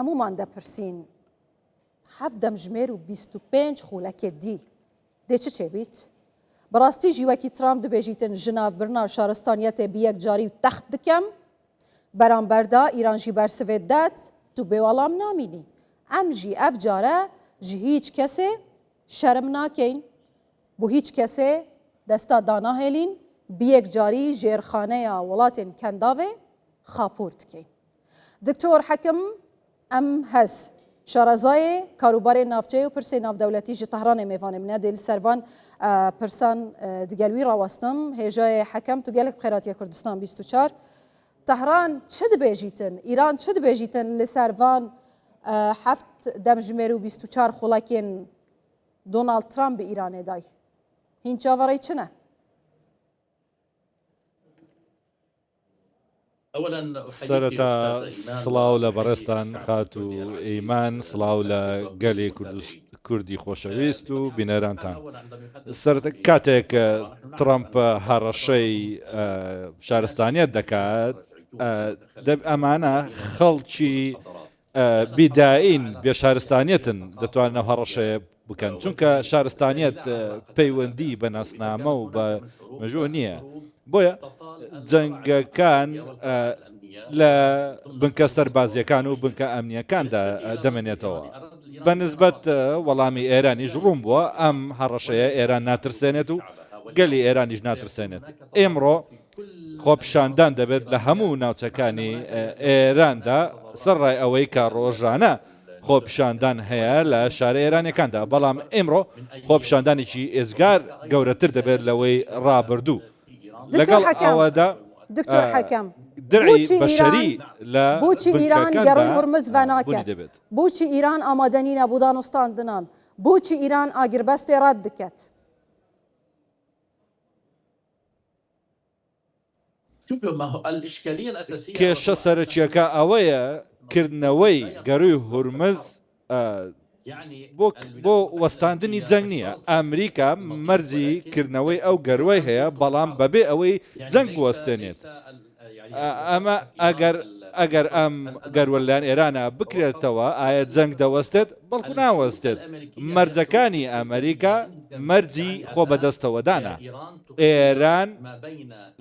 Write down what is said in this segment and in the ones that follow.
هەمومان دەپرسین حەف دەمژمێر و 25 خولەکێت دی دێ چ چێبیت؟ بەڕاستی ژیوەکی ترامپ دەبێژیتن ژناوبرنا شارستانیەتێ بەیەک جاری و تەخت دکەم بەرامبەردا ئیرانژی بەرسڤێت دات تو بێوەڵام نامینی ئەم ژی ئەف جارە ji هیچ کەسێ شەرم ناکەین بۆ هیچ کەسێ دەستا داناهێلین بەیەک جاری ژێرخانەیە وڵاتên کەنداوێ خاپۆر دکەین. دکتۆر حەکم ئەم هەز شارەزایê karûbarê navçeyê û pirsê navdewletî ji Tehranê mêvanê min e dê li servan pirsan digel wî rawestim hêjayê hekem tu gelek bi xêratiya Kurdistan 24 Tehran çi dibêjîtin îran çi dibêjîtin li servan heft demjimêr û 24 xulekên Donald Trump bi Îranê day hîn çavareyê çi ne? سەرەتا سڵاو لە بەڕێستان خات و ئەیمان سڵاو لە گەلێ کوردی خۆشەویست و بینەرانتان سەرەتا کاتێک ترامپ هەڕەشەی شارستانیەت دەکات ئەمانە خەڵکی بیدائین بێ شارستانیەتن دەتوانە هەڕەشەیە بکەن چونکە شارستانیەت پەیوەندی بە ناسنامە و بە مەژوو نییە بۆیە جەنگەکان لە بنکە سەربازیەکان و بنکە ئەمنیەکاندا دەمێنێتەوە بە نسبەت وەڵامی ئێرانیش ڕوون بووە ئەم هەڕەشەیە ئێران ناترسێنێت و گەلی ئێرانیش ناترسێنێت ئێمڕۆ خۆپیشاندان دەبێت لە هەموو ناوچەکانی ئێراندا سەرڕای ئەوەی کە ڕۆژانە خۆپیشاندان هەیە لە شارە ئێرانەکاندا بەڵام ئێمڕۆ خۆپیشاندانێکی ئێزگار گەورەتر دەبێت لەوەی ڕابردوو لەگەڵ ئەوەدا دکتۆر حەکەم درعی بەشەری لە بۆچی ئیران گەڕووی هورمز ڤەناکات بۆچی ئیران ئامادەنی نەبوودان وستاندنان بۆچی ئیران ئاگربەستێ ڕەت دکات کێشە سەرچیەکە ئەوەیە کردنەوەی گەڕووی هورمز بۆ وەستاندنی جەنگ نییە ئەمریکا مەرجی کردنەوەی ئەو گەروەی هەیە بەڵام بەبێ ئەوەی جەنگ بوەستێنێت ئەمە ئەگەر ئەم گەروەلایەن ئێرانە بکرێتەوە ئایا جەنگ دەوەستێت بەڵکو ناوەستێت مەرجەکانی ئەمریکا مەرجی خۆ بەدەستەوەدانە ئێران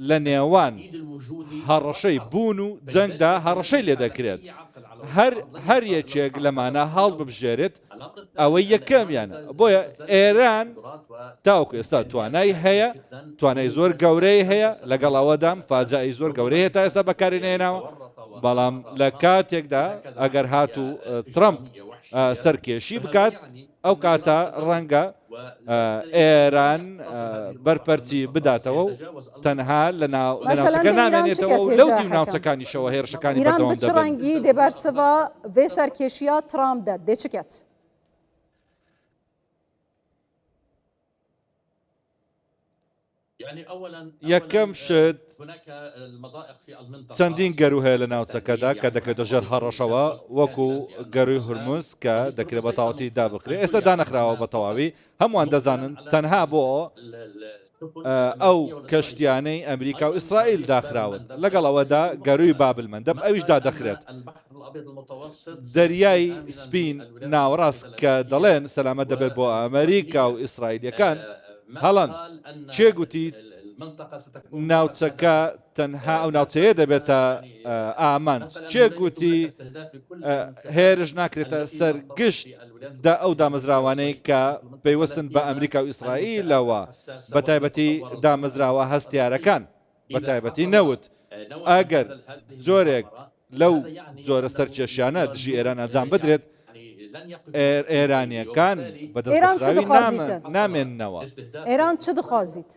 لە نێوان هەڕەشەی بوون و جەنگدا هەڕەشەی لێ دەکرێت هەر یەکێک لەمانە هەڵ ببژێرێت ئەوەی یەکەمیانە بۆیە ئێران تاوکو ئێستا توانای هەیە توانای زۆر گەورەی هەیە لەگەڵ ئەوەدام فاجایی زۆر گەورەی هەیە تا ئێستا بەکارێنێناوە بەڵام لە کاتێکدا ئەگەر هاتوو ترامپ سەرکێشی بکات ئەو کاتە ڕەنگە ئێران بەرپەرچی بداتەوە و تەنها لە ناوچەکە نامێنێتەوە و لەو دیو ناوچەکانیشەوە هێرشەکانی ئیران بچ ڕەنگی دێبەرسەوە vê سەرکێشیە ترامپ دەت دێ چکات یەکەم شت چەندین گەرو هەیە لە ناوچەکەدا کە دەکرێتە ژێر هەڕەشەوە وەکو گەروی هورموز کە دەکرێت بە تەواوەتی دابخرێت ئێستا دانەخراوە بە تەواوی هەمووان دەزانن تەنها بۆ ئەو کەشتیانەی ئەمریکا و ئیسرائیل داخراون لەگەڵ ئەوەدا گەروی بابلمەندەب ئەویش دادەخرێت دەریای سپین ناوەڕاست کە دەڵێن سەلامەت دەبێت بۆ ئەمریکا و ئیسرائیلەکان هەڵەن چێگوتی ناوچەکە تەنها ئەو ناوچەیە دەبێتە ئامانج چێگوتی هێرش ناکرێتە سەرگشت ئەو دامەزراوانەی کە پەیوەستن بە ئەمریکا و ئیسرائیلەوە بە تایبەتی دامەزراوە هەستیارەکان بە تایبەتی نەوت ئەگەر جۆرێک لەو جۆرە سەرکێشیانە دژی ئێران ئەنجام بدرێت ئێرانیەکان بەدەستڕاوی نامێننەوە ئێران چ دخوازیت؟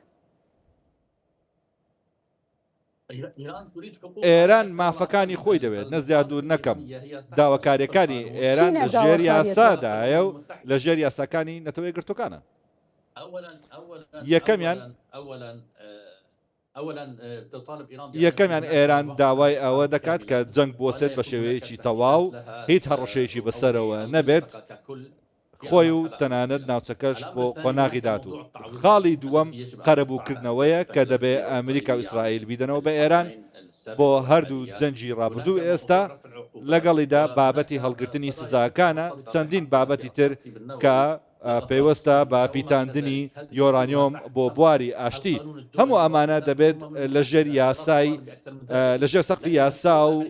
ئێران مافەکانی خۆی دەوێت نەزیاد و نەکەم داواکاریەکانی ئێران لە ژێر یاسادایە و لە ژێر یاساکانی نەتەوەی گرتوەکانە یەکەمیان ئێران داوای ئەوە دەکات کە جەنگ بۆسێت بە شێوەیەکی تەواو هیچ هەڕەشەیەکی بەسەرەوە نەبێت خۆی و تەنانەت ناوچەکەش بۆ قۆناغی داتوو خاڵی دووەم قەرەبووکردنەوەیە کە دەبێت ئەمریکا و ئیسرائیل بیدەنەوە بە ئێران بۆ هەردوو جەنگی ڕابردوو ئێستا لەگەڵیدا بابەتی هەڵگرتنی سزاکانە چەندین بابەتی تر کە پێوەستە بە پیتاندنی یۆرانیۆم بۆ بواری ئاشتی هەموو ئەمانە دەبێت لەژێر یاسای لەژێر سەقفی یاسا و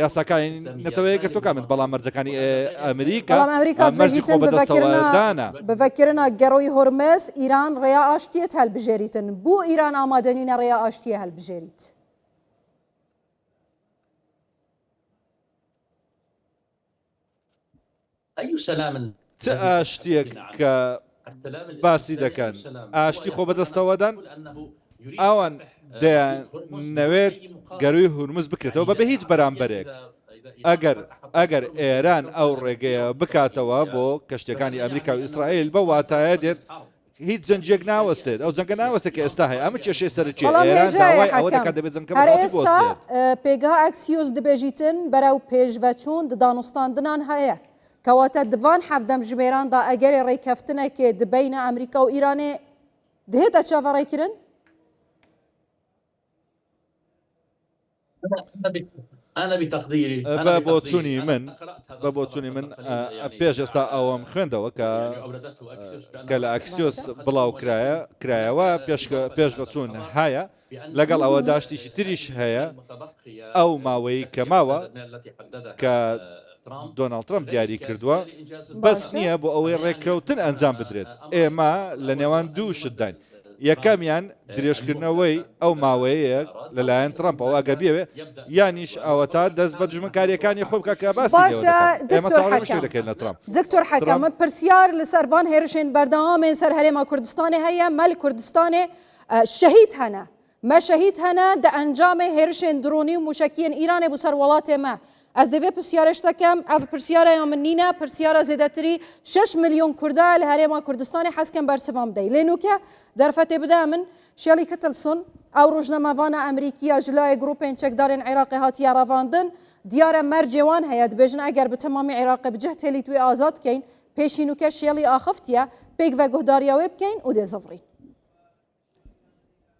یاساکانی نەتەوەی گرتوەکە من بەڵام مەرجەکانی ئەمریکا مەرجی خۆ بەدەستەوەدانە بڤکردنا گەڕۆی هۆرمز ئیران ڕێیا ئاشتیت هەلبژێریتن بۆ ئیران ئامادەنینە ڕێیا ئاشتیە هەلبژێریت. چ ئاشتیەک کە باسی دەکەن ئاشتی خۆ بەدەستەوەدان ئەوان دەیانەوێت گەروی هورمز بکرێتەوە بەبێ هیچ بەرامبەرێک ئەگەر ئێران ئەو ڕێگەیە بکاتەوە بۆ کەشتەکانی ئەمریکا و ئیسرائیل بە واتایە دێت هیچ جەنجێک ناوەستێت ئەو جەنگە ناوەستێک کە ئێستا هەیە ئەمە کێشەی سەرچێ ئێران داوای ئەوە دەکات دەبێت جەنگەکە ئێستا پێگا ئەکسیۆس دەبێژیتن بەرەو پێشڤەچوون دانوستاندنان هەیە کەواتە دوان حەفدەم ژمێراندا ئەگەری ڕێککەفتنێکێ دبینە ئەمریکا و ئیرانێ دهێتە چاوەڕێکردن؟ بۆ چوونی من پێش ئێستا ئەوەم خوێندەوە کە لە ئەکسیۆس بڵاو کرایەوە پێشگە چوون هەیە لەگەڵ ئەوە داشتیشی تریش هەیە ئەو ماوەی کە ماوە کە دۆناڵد ترامپ دیاری کردووە بەس نییە بۆ ئەوەی ڕێککەوتن ئەنجام بدرێت ئێمە لە نێوان دوو شتداین یەکەمیان درێژکردنەوەی ئەو ماوەیە لەلایەن ترامپ ئەو ئەگە بێوێ یانیش ئەوە تا دەست بە دژمنکاریەکانی خۆ بکە کە باسی دەکەن لە ترامپ. دکتۆر حەکەم من پرسیار لەسەروان هێرشێن بەردەوامێن سەر هەرێما کوردستانی هەیە مەل کوردستانê شەهید هەنە me şehîd hene di encamê hêrişên dronî û mûşekiyên Îranê bû ser welatê me. Ez divê pirsiyarê ji tekem ev pirsyara min nîne pirsiyara zêdetirî 6 milyon Kurda li Herêma Kurdistanê hezkin bersivan bidey. Lê nûke derfetê bide min şelî kitilsin ew rojnamevana Emerîkiya ji layê grûpên çekdarên Iraqê hatiye revandin diyare mercê wan heye dibêjin eger bi temamî Iraqê bi cih têlî wê azad bikeyn pêşî nûke şelî axiftiye pêk ve guhdariya wê bikeyn û dê zivrîn.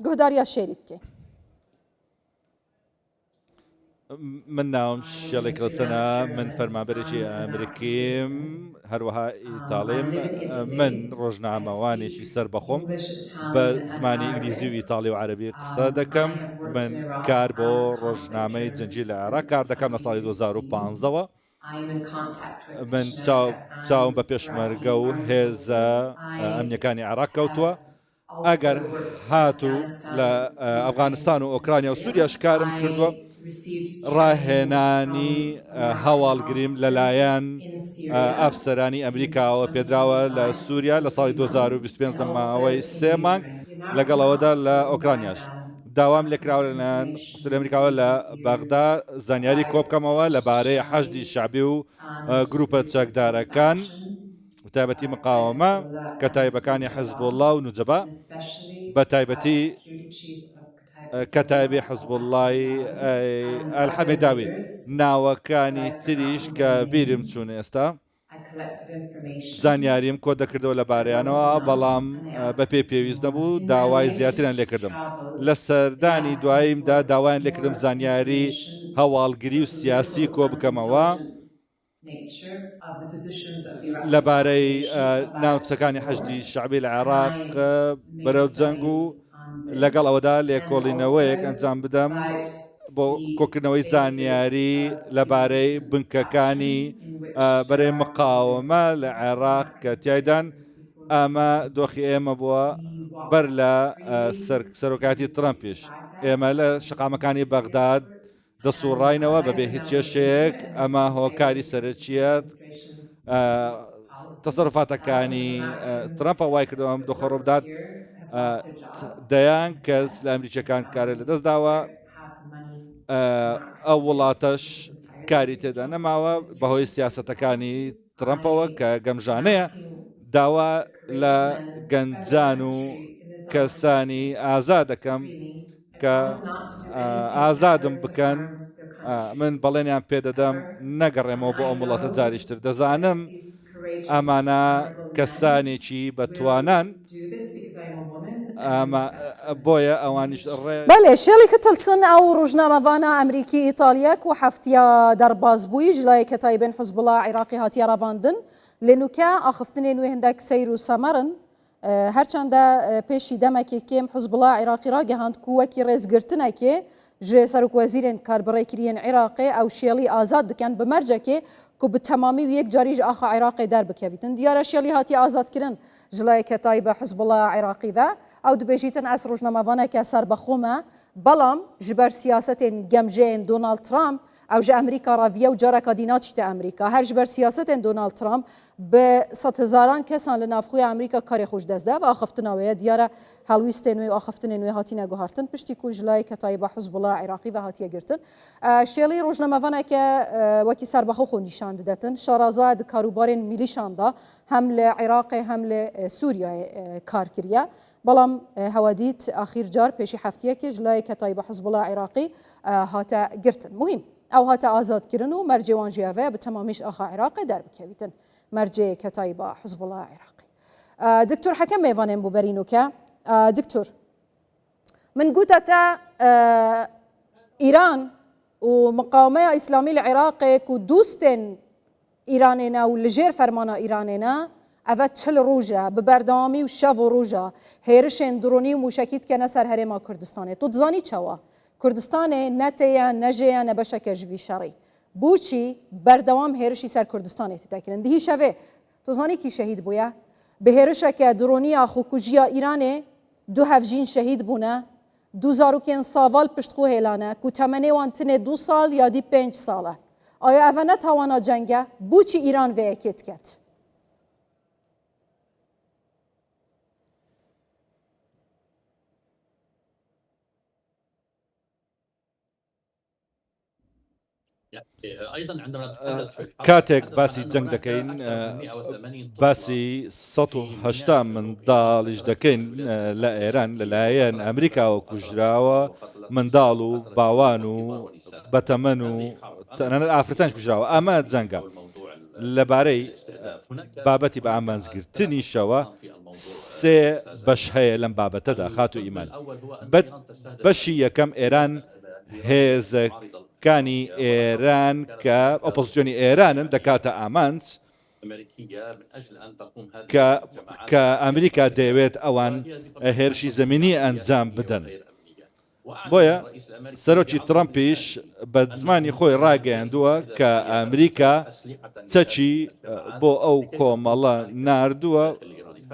گۆداریا شێری بکەین. من ناوم شێڵێک لەسەنە من فەرمانبەرێکی ئەمریکیم هەروەها ئیتاڵیم من ڕۆژنامەوانێکی سەر بەخۆم بە زمانی ئینگلیزی و ئیتاڵی و عەرەبی قسە دەکەم من کار بۆ ڕۆژنامەی جەنجی لە عێراق کار دەکەم لە ساڵی 2015ەوە من چاوم بە پێشمەرگە و هێزە ئەمنیەکانی عێراق کەوتووە ئەگەر هاتوو لە ئەفغانستان و ئۆکرانیا و سووریا شکارم کردووە ڕاهێنانی هەواڵگریم لەلایەن ئەفسەرانی ئەمریکاوە پێدراوە لە سووریا لە ساڵی 2025 دەماوەی 3 مانگ لەگەڵەوەدا لە ئۆکرانیاش داوام لێکراوە لەلایەن قوسڵی ئەمریکاوە لە بەغدا زانیاری کۆبکەمەوە لەبارەی حەشدی شعبی و گروپە چەکدارەکان تایبەتی مقاومە کە تایبەکانی حزبوڵڵا و نوجەبا بە تایبەتی کەتایبی حزبوڵڵای ئەلحەمێداوی ناوەکانی تریش کە بیرم چوون ئێستا زانیاریم کۆ دەکردەوە لە بارەیانەوە بەڵام بە پێ پێویست نەبوو داوای زیاتریان لێکردم لە سەردانی دواییمدا داوایان لێکردم زانیاری هەواڵگری و سیاسی کۆ بکەمەوە لەبارەی ناوچەکانی حەشدی شعبی لە عێراق بەرەو جەنگ و لەگەڵ ئەوەدا لێکۆڵینەوەیەک ئەنجام بدەم بۆ کۆکردنەوەی زانیاری لەبارەی بنکەکانی بەرەی مقاومە لە عێراق کە تیایدان ئەمە دۆخی ئێمە بووە بەر لە سەرۆکاتی ترامپیش ئێمە لە شقامەکانی بەغداد دەسوڕاینەوە بەبێ هیچ کێشەیەک ئەمە هۆکاری سەرچیەت تەسەڕفاتەکانی ترامپ وای کردەوە ئەم دۆخەڕۆ بدات دەیان کەس لە ئەمریکیەکان کارە لەدەست داوە ئەو وڵاتەش کاری تێدا نەماوە بەهۆی سیاسەتەکانی ترامپەوە کە گەمژانەیە داوا لە گەنجان و کەسانی ئازاد دەکەم کە ئازادم بکەن من بەڵێنیان پێدەدەم نەگەڕێمەوە بۆ ئەم وڵاتە جاریشتر دەزانم ئەمانە کەسانێکی بەتوانان ئەمە بۆیە ئەوانیش بەێ شێڵی کتلسن ئەو ڕژنامەوانە ئەمریکی ئیتالیەک و هەفتیا دەرباز بووی ژلای کە تایبێن حزبڵا عێراقی هاتیە ڕاواندن لێنوکە ئاخفتنێ نوێ هەندێک سەیر و سەمەرن هەرچەندە پێشی دەمەکێ کێم حزبڵا عێراقی ڕاگەهاند کووەکی ڕێزگرتنەکێ ژێ سەرۆکوەزیرên کاربڕێکریên عێراقê ew şêlî azad dikin bi mercekê ku bi temamî û yek carî ji axa Iraqê derbikevîtin. Diyara şêlî hatiye azadkirin ji layeke taybe Hizbullah Iraqî ve ew dibêjîtin ez rojnamevaneke serbexwe me belam ji ber siyasetên gemjeyên Donald Trump ew ji Amerîka raviye û careka dî naçîte Amerîka. Her ji ber siyasetên Donald Trump bi sed hezaran kesan li navxuya Amerîka karê xwe ji dest da ve axiftina wê ye diyara helwîstên wê û axiftinên wê hatîne guhartin piştî ku ji layeke tayba Hizbullah Iraqî ve hatiye girtin. Şêlî rojnamevaneke wekî serbexwe xwe nîşan didetin. Şaraza di karûbarên mîlîşan da hem li Iraqê hem li Sûriyayê kar kiriye. بەڵام هەوادیت ئاخیر جار پێشی هەفتەیەکی ji layeke tayba Hizbullah Iraqî hate girtin. Muhîm ew hate azadkirin û mercê wan jî ve bi temamî axa Iraqê derbikevîtin. Merceyeke tayba Hizbullah Iraqî. Diktor Hekem mêvanên bû berînûke. Diktor min gote te İran û Miqawemeya İslamî li Iraqê ku dûstên Îranê ne û li jêr fermana Îranê ne ev çil roja bi berdewamî û şev û roja hêrişên dronî û mûşekî dikene ser herêma Kurdistanê. Tu dizanî çawa Kurdistanê neteye nejeye ne beşeke ji vî şerî. Bûçî berdewam hêrişî ser Kurdistanê titekirin. Dihî şevê tu zanî kî şehîd bûye? Bi hêrişeke dronîya xwekujiya Îranê du hevjîn şehîd bûne, du zarokên saval piştxwe hêlane ku temenê wan tune 2 sal ya dî 5 sal e. Aya ev ne tawana ceng e? Bûçî Îran vê yekê diket? کاتێک باسی جەنگ دەکەین باسی 180 منداڵیش دەکەین لە ئێران لەلایەن ئەمریکاوە کوژراوە منداڵ و باوان و بەتەمەن و تەنانەت ئافرەتانش کوژراوە ئەمە جەنگە لەبارەی بابەتی بە ئامانزگرتنیشەوە سێ بەش هەیە لەم بابەتەدا خات و ئیمان بەشی یەکەم ئێران هێزەکانی ئێران کە ئۆپۆزیسیۆنی ئێرانن دەکاتە ئامانج کە ئەمریکا دەیەوێت ئەوان هێرشی زەمینی ئەنجام بدەن. بۆیە سەرۆکی ترامپیش بە زمانی خۆی ڕاگەیاندووە کە ئەمریکا چەکی بۆ ئەو کۆمەڵە ناردووە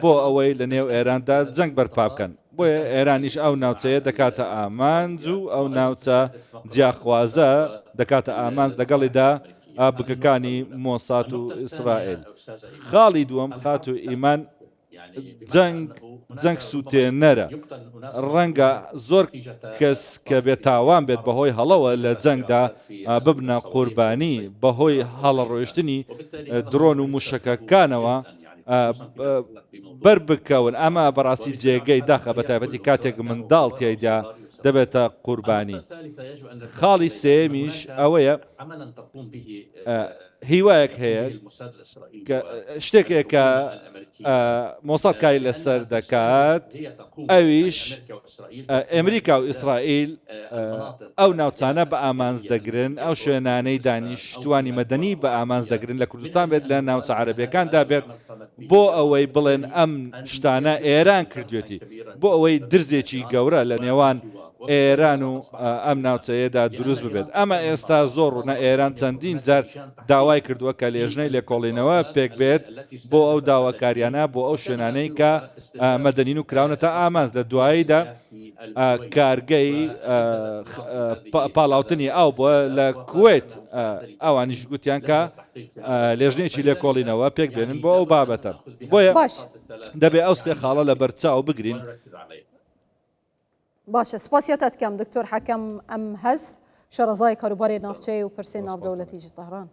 بۆ ئەوەی لە نێو ئێراندا جەنگ بەرپا بکەن. بۆیە ئێرانیش ئەو ناوچەیە دەکاتە ئامانج و ئەو ناوچە جیاخوازە دەکاتە ئامانج لەگەڵیدا بکەکانی مۆسات و ئیسرائیل. خاڵی دووەم خات و ئیمان جەنگ سوتێنەرە. ڕەنگە زۆر کەس کە بێتاوان بێت بەهۆی هەڵەوە لە جەنگدا ببنە قوربانی بەهۆی هەڵەڕۆیشتنی درۆن و موشەکەکانەوە بەر بکەون. ئەمە بەڕاستی جێگەی داخە بە تایبەتی کاتێک منداڵ تێیدا دەبێتە قوربانی. خاڵی سێمیش ئەوەیە هیوایەک هەیە شتێکێک کە مۆساد کاری لەسەر دەکات ئەویش ئەمریکا و ئیسرائیل ئەو ناوچانە بە ئامانز دەگرن ئەو شوێنانەی دانیشتوانی مەدەنی بە ئامانز دەگرن لە کوردستان بێت لە ناوچە عەرەبیەکاندا بێت بۆ ئەوەی بڵێن ئەم شتانە ئێران کردوێتی بۆ ئەوەی درزێکی گەورە لە نێوان ئێران و ئەم ناوچەیەدا دروست ببێت. ئەمە ئێستا زۆر ڕوونە ئێران چەندین جار داوای کردووە کە لێژنەی لێکۆڵینەوە پێک بێت بۆ ئەو داواکاریانە بۆ ئەو شوێنانەی کە مەدەنین و کراونەتە ئامانز لە دواییدا کارگەی پاڵاوتنی ئەو بووە لە کوێت ئەوانیش گوتیان کە لێژنێکی لێکۆڵینەوە پێک بێنن بۆ ئەو بابەتە. بۆیە دەبێ ئەو سێ خاڵە لە بەرچاو بگرین. باشە سپاسیەتە دکەم دکتۆر حەکەم ئەم هەز شەرەزای کاروباری ناوچەی و پرسێ ناودەوڵەتیی تەهران.